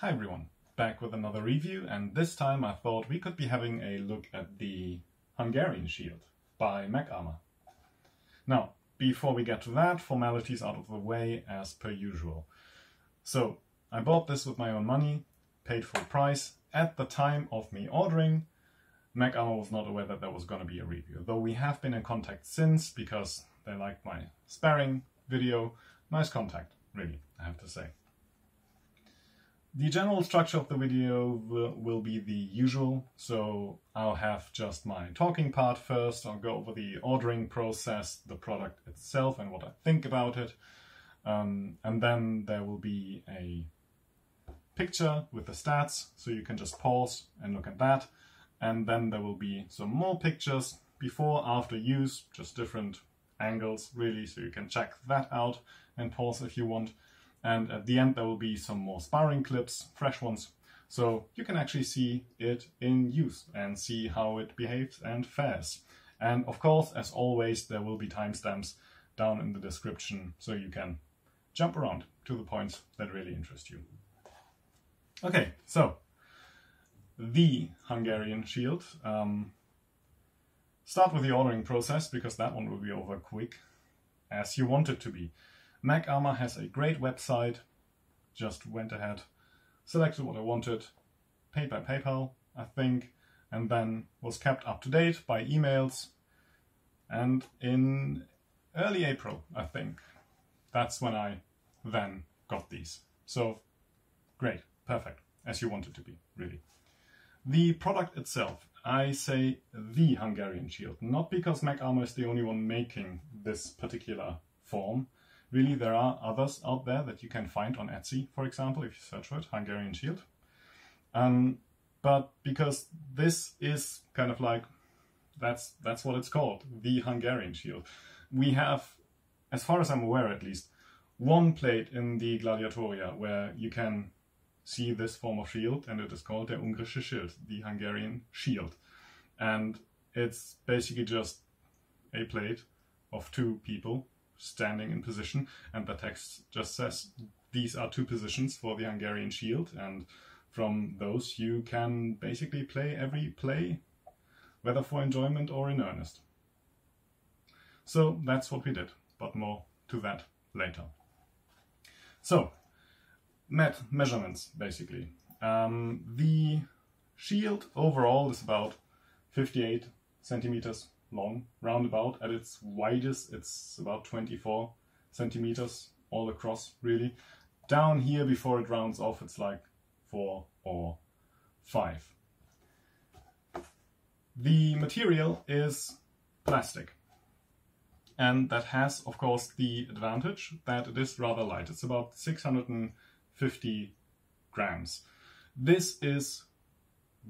Hi everyone, back with another review, and this time I thought we could be having a look at the Hungarian Shield by MAC Armour. Now, before we get to that, formalities out of the way as per usual. So, I bought this with my own money, paid full price. At the time of me ordering, MAC Armour was not aware that there was going to be a review, though we have been in contact since because they liked my sparring video. Nice contact, really, I have to say. The general structure of the video will be the usual, so I'll have just my talking part first. I'll go over the ordering process, the product itself and what I think about it, and then there will be a picture with the stats, so you can just pause and look at that, and then there will be some more pictures before, after use, just different angles really, so you can check that out and pause if you want. And at the end there will be some more sparring clips, fresh ones, so you can actually see it in use and see how it behaves and fares. And of course, as always, there will be timestamps down in the description, so you can jump around to the points that really interest you. Okay, so the Hungarian Shield. Start with the ordering process, because that one will be over quick, as you want it to be. MAC Armour has a great website, just went ahead, selected what I wanted, paid by PayPal, I think, and then was kept up to date by emails. And in early April, I think, that's when I then got these. So great, perfect, as you want it to be, really. The product itself, I say the Hungarian Shield, not because MAC Armour is the only one making this particular form. Really, there are others out there that you can find on Etsy, for example, if you search for it, Hungarian Shield. But because this is kind of like, that's what it's called, the Hungarian Shield. We have, as far as I'm aware at least, one plate in the Gladiatoria where you can see this form of shield, and it is called der Ungarische Schild, the Hungarian Shield. And it's basically just a plate of two people standing in position, and the text just says these are two positions for the Hungarian Shield, and from those you can basically play every play, whether for enjoyment or in earnest. So that's what we did, but more to that later. So, measurements basically. The shield overall is about 58 centimeters long, roundabout. At its widest it's about 24 centimeters all across, really. Down here, before it rounds off, it's like 4 or 5. The material is plastic, and that has of course the advantage that it is rather light. It's about 650 grams. This is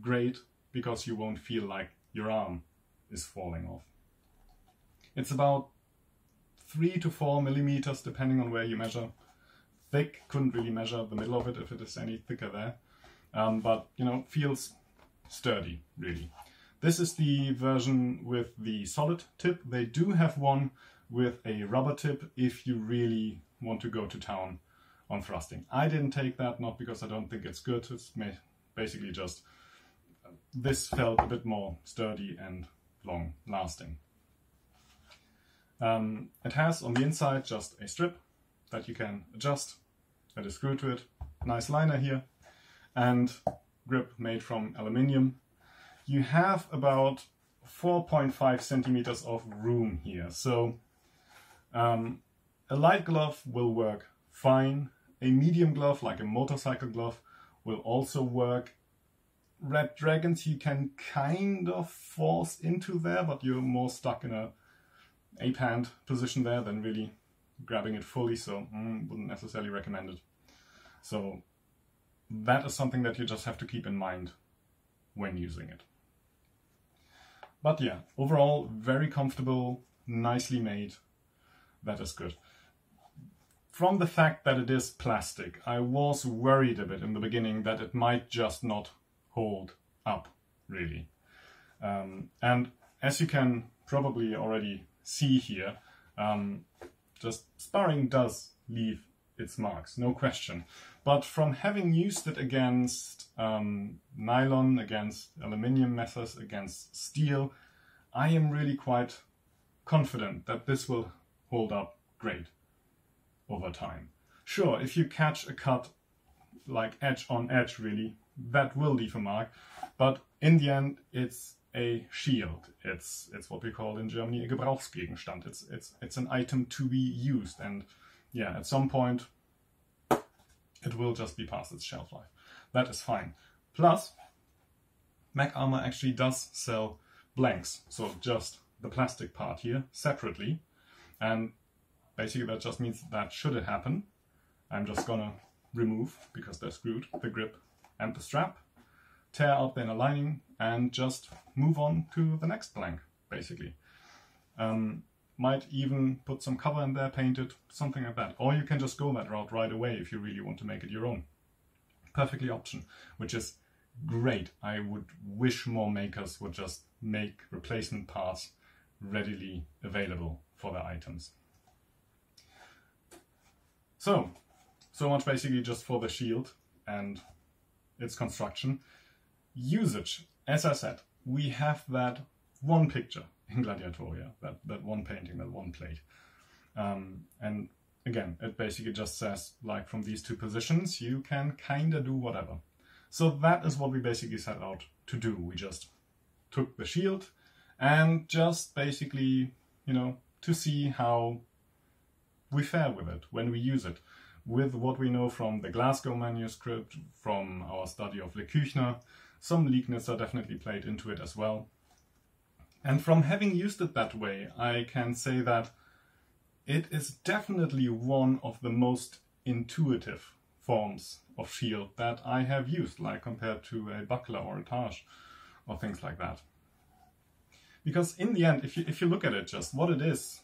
great because you won't feel like your arm is falling off. It's about 3 to 4 millimeters depending on where you measure. Thick, couldn't really measure the middle of it if it is any thicker there, but you know, feels sturdy really. This is the version with the solid tip. They do have one with a rubber tip if you really want to go to town on thrusting. I didn't take that, not because I don't think it's good, it's basically just this felt a bit more sturdy and long lasting. It has on the inside just a strip that you can adjust, that is screwed to it, nice liner here, and grip made from aluminium. You have about 4.5 centimeters of room here, so a light glove will work fine. A medium glove, like a motorcycle glove, will also work. Red Dragons you can kind of force into there, but you're more stuck in a ape-hand position there than really grabbing it fully, so wouldn't necessarily recommend it. So that is something that you just have to keep in mind when using it. But yeah, overall very comfortable, nicely made, that is good. From the fact that it is plastic, I was worried a bit in the beginning that it might just not hold up, really. And as you can probably already see here, just sparring does leave its marks, no question. But from having used it against nylon, against aluminium mesas, against steel, I am really quite confident that this will hold up great over time. Sure, if you catch a cut like edge on edge really, that will leave a mark, but in the end it's a shield. It's what we call in Germany a Gebrauchsgegenstand. It's an item to be used, and yeah, at some point it will just be past its shelf life. That is fine. Plus, MAC Armour actually does sell blanks, so just the plastic part here separately, and basically that just means that should it happen, I'm just gonna remove, because they're screwed, the grip and the strap, tear out the inner lining, and just move on to the next blank, basically. Might even put some cover in there, paint it, something like that. Or you can just go that route right away if you really want to make it your own. Perfectly option, which is great. I would wish more makers would just make replacement parts readily available for their items. So much basically just for the shield and its construction. Usage, as I said, we have that one picture in Gladiatoria, that one painting, that one plate. And again, it basically just says, like, from these two positions, you can kind of do whatever. So that is what we basically set out to do. We just took the shield and just basically, you know, to see how we fare with it when we use it. With what we know from the Glasgow manuscript, from our study of Le Küchner, some Liegnitz are definitely played into it as well. And from having used it that way, I can say that it is definitely one of the most intuitive forms of shield that I have used, like compared to a buckler or a Taj or things like that. Because in the end, if you look at it, just what it is,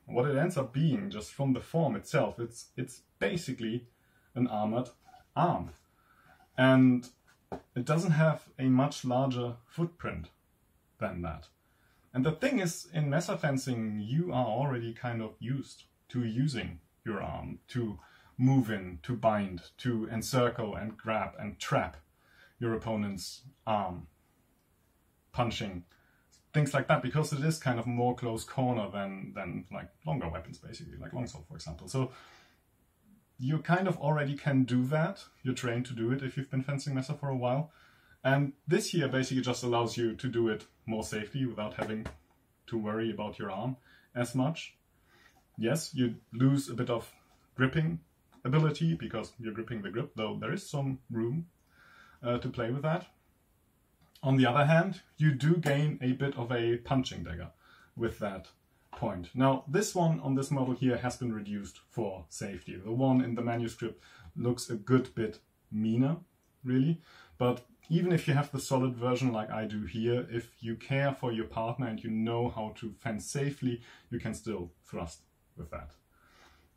what it ends up being, just from the form itself, it's basically an armored arm. And it doesn't have a much larger footprint than that. And the thing is, in mesa fencing, you are already kind of used to using your arm to move in, to bind, to encircle and grab and trap your opponent's arm, punching, things like that, because it is kind of more close corner than like longer weapons, basically, like longsword, for example. So you kind of already can do that. You're trained to do it if you've been fencing mesa for a while. And this here basically just allows you to do it more safely without having to worry about your arm as much. Yes, you lose a bit of gripping ability because you're gripping the grip, though there is some room to play with that. On the other hand, you do gain a bit of a punching dagger with that point. Now, this one on this model here has been reduced for safety. The one in the manuscript looks a good bit meaner, really, but even if you have the solid version like I do here, if you care for your partner and you know how to fence safely, you can still thrust with that.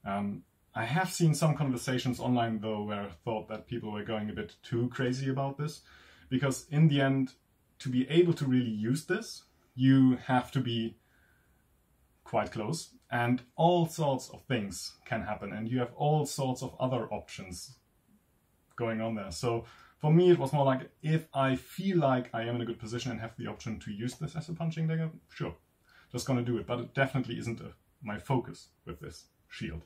I have seen some conversations online though where I thought that people were going a bit too crazy about this, because in the end, to be able to really use this, you have to be quite close, and all sorts of things can happen, and you have all sorts of other options going on there. So for me, it was more like, if I feel like I am in a good position and have the option to use this as a punching dagger, sure, just gonna do it. But it definitely isn't my focus with this shield.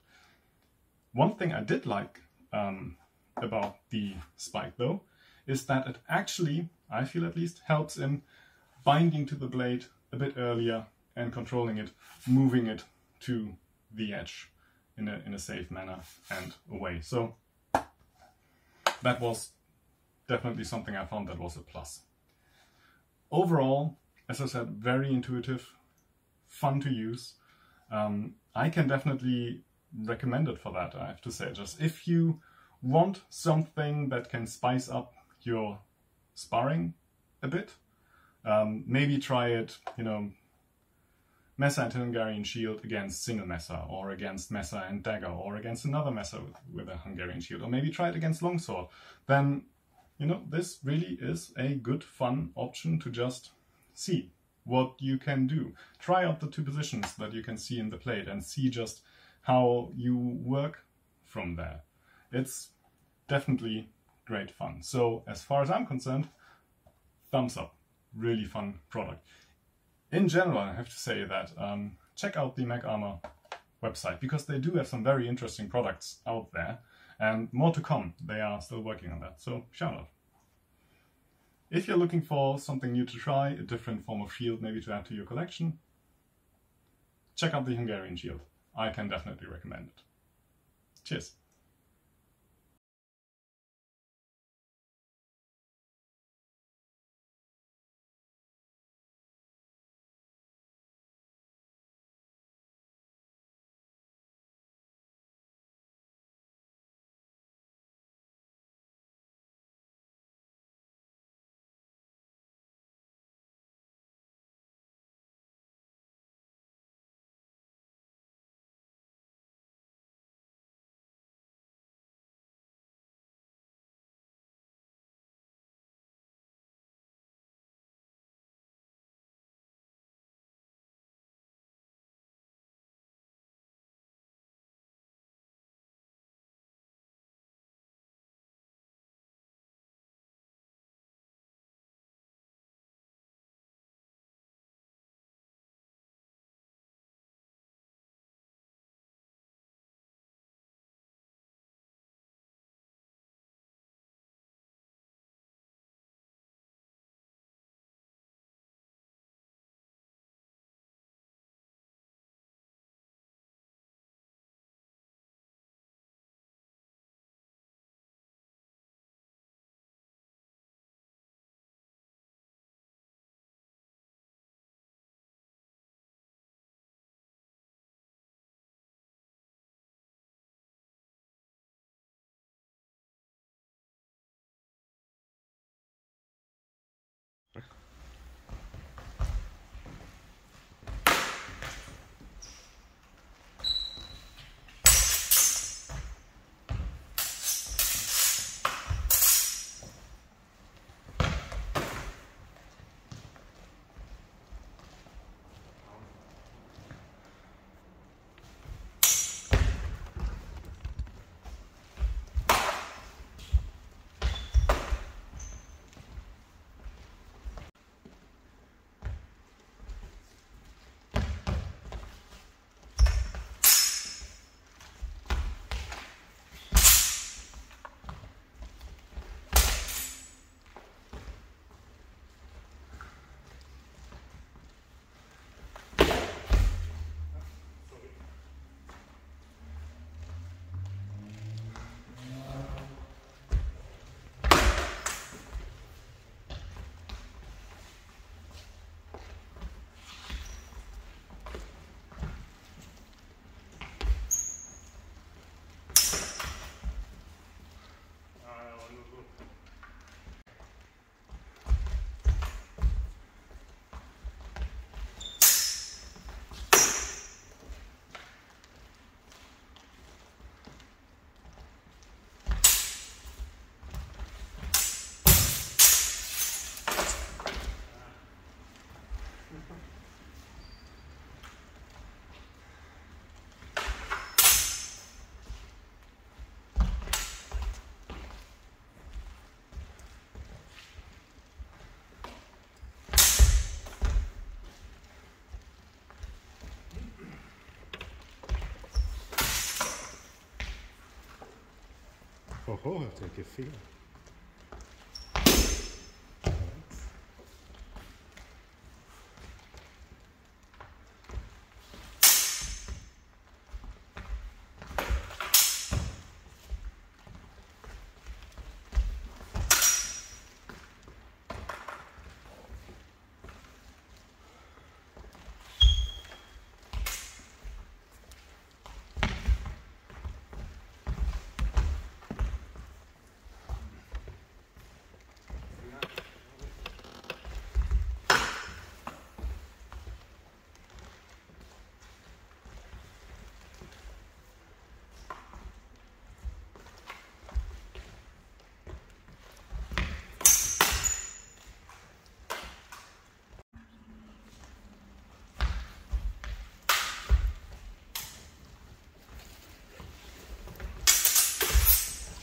One thing I did like about the spike, though, is that it actually, I feel at least, helps in binding to the blade a bit earlier and controlling it, moving it to the edge in a safe manner and away. So that was definitely something I found that was a plus. Overall, as I said, very intuitive, fun to use. I can definitely recommend it for that, I have to say. Just if you want something that can spice up your sparring a bit, maybe try it, you know, mesa and Hungarian Shield against single mesa, or against mesa and dagger, or against another mesa with a Hungarian Shield, or maybe try it against longsword. Then, you know, this really is a good, fun option to just see what you can do. Try out the two positions that you can see in the plate and see just how you work from there. It's definitely great fun. So as far as I'm concerned, thumbs up. Really fun product. In general, I have to say that check out the MAC Armour website, because they do have some very interesting products out there, and more to come. They are still working on that, so shout out. If you're looking for something new to try, a different form of shield maybe to add to your collection, check out the Hungarian Shield. I can definitely recommend it. Cheers! Oh, vilken film.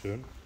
Schön.